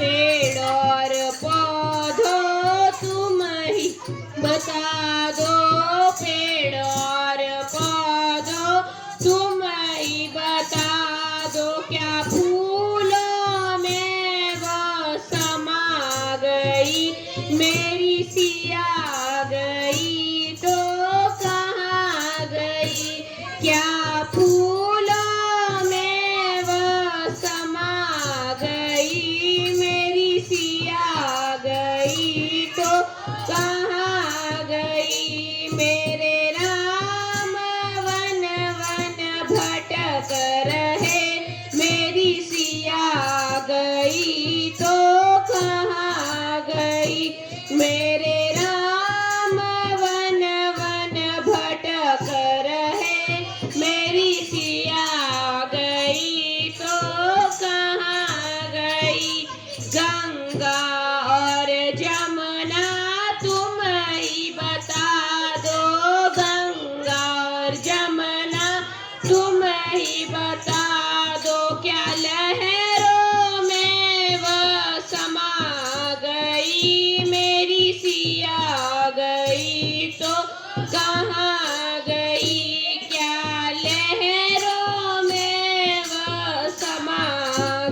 पेड़ और पौधों तुम ही बता दो, पेड़ और पौधों तुम ही बता दो, क्या फूलों में वो समा गई, मेरी सिया गई तो कहाँ गई, क्या फूलों में वो समा गई, मेरी सिया गई तो कहाँ गई, मेरे राम वन वन भटक रहे, मेरी सिया गई तो कहाँ गई, मेरे राम वन वन भटक रहे, मेरी सिया गई तो कहाँ गई, गंगा और जमुना तुम ही बता दो, गंगा और जमुना तुम ही बता दो, क्या लहरों में वो समा गई, मेरी सिया गई तो कहाँ गई, क्या लहरों में वो समा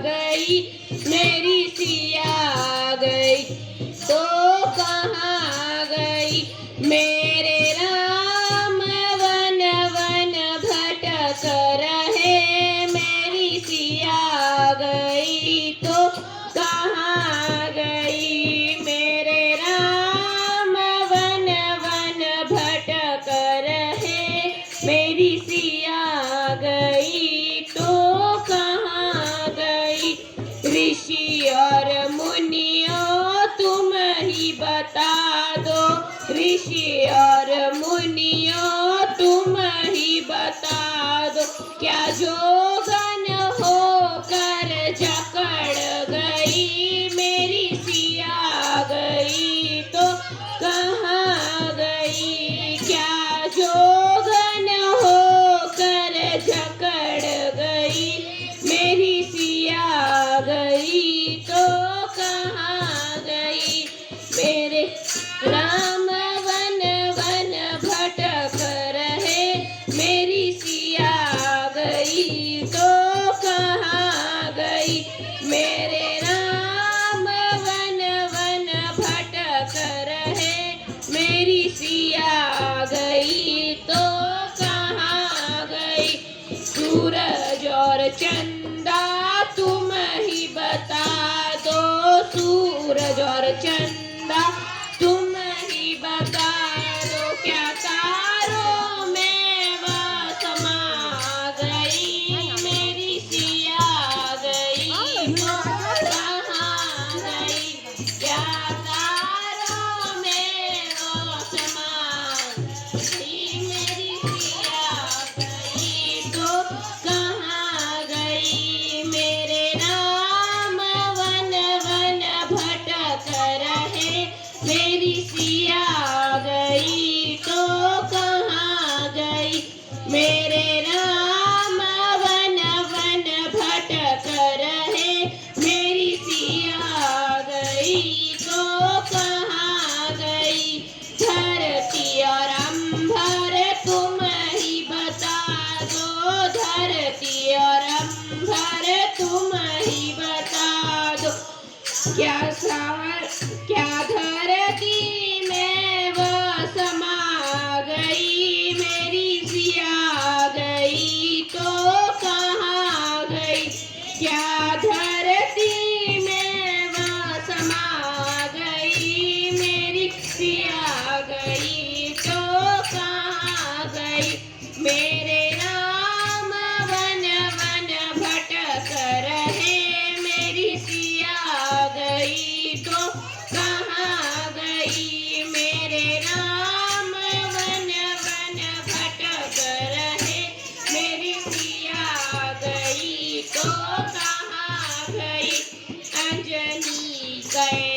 गई, मेरी सिया गई तो कहाँ गई, मेरे राम वन वन भटक रहे, मेरी सिया गई तो कहाँ गई, मेरे राम वन वन भटक रहे, मेरी सिया गई तो कहाँ गई, ऋषि और मुनियों तुम ही बता दो, ऋषि और मुनियों तुम ही बता दो, क्या जोगन होकर जकड़ गई, मेरी सिया गई तो कहाँ गई, क्या जोगन होकर जकड़ गई, मेरी सिया गई तो कहाँ गई, मेरे राम वन वन भटक रहे, मेरी सिया गई तो कहाँ गई, मेरे राम वन वन भटक रहे, मेरी सिया गई तो कहाँ गई, सूरज और चंदा तुम ही बता दो, सूरज और चंदा तुम ही बता दो, क्या तारों में वो समा गई, मेरी सिया गई तो कहाँ गई, क्या तारों में वो समा गई, मेरी सिया गई तो कहाँ गई, मेरे राम वन वन भटक रहे, मेरी सिया गई तो कहाँ गई, मेरे राम वन वन भटक रहे, मेरी सिया गई तो कहाँ गई, धरती और अंबर तुम ही बता दो, धरती और अंबर तुम ही बता दो, क्या धरती में वो समा गई, मेरी सिया गई तो कहाँ गई, क्या धरती में वो समा गई, मेरी सिया गई तो कहाँ गई, मेरे राम वन वन भटक रहे, मेरी सिया गई तो कहाँ गई, मेरे राम वन वन भटक रहे, मेरी सिया गई तो कहाँ गई, अंजनी गए